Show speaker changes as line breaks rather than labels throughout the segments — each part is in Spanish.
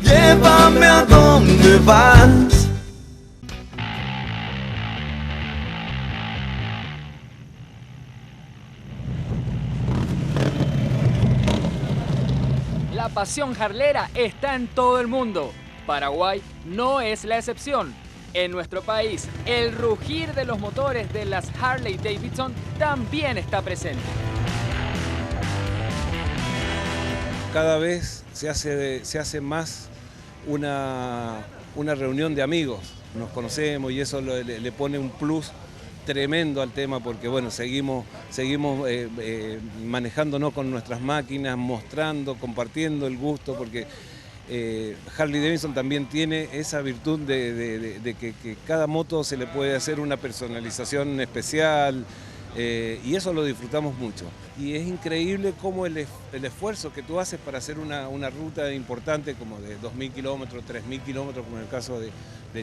Llévame a donde vas.
La pasión harlera está en todo el mundo. Paraguay no es la excepción. En nuestro país, el rugir de los motores de las Harley Davidson también está presente.
Cada vez se hace más una reunión de amigos. Nos conocemos y eso le pone un plus tremendo al tema porque bueno, seguimos manejándonos con nuestras máquinas, mostrando, compartiendo el gusto, porque Harley Davidson también tiene esa virtud de que cada moto se le puede hacer una personalización especial. Y eso lo disfrutamos mucho. Y es increíble cómo el esfuerzo que tú haces para hacer una ruta importante como de 2.000 kilómetros, 3.000 kilómetros, como en el caso de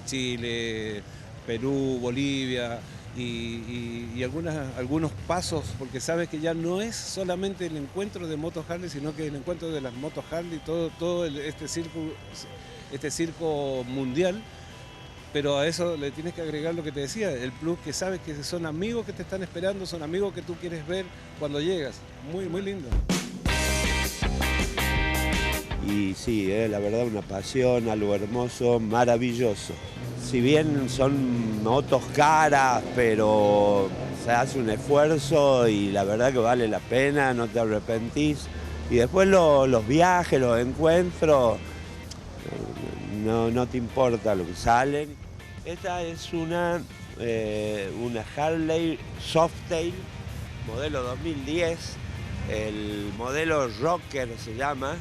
Chile, Perú, Bolivia, y algunos pasos, porque sabes que ya no es solamente el encuentro de motos Harley, sino que el encuentro de las motos Harley, todo este circo mundial. Pero a eso le tienes que agregar lo que te decía, el plus que sabes que son amigos que te están esperando, son amigos que tú quieres ver cuando llegas. Muy, muy lindo.
Y sí, la verdad una pasión, algo hermoso, maravilloso. Si bien son motos caras, pero se hace un esfuerzo y la verdad que vale la pena, no te arrepentís. Y después los viajes, los encuentros, no te importa lo que salen. Esta es una Harley Softail, modelo 2010, el modelo Rocker se llama,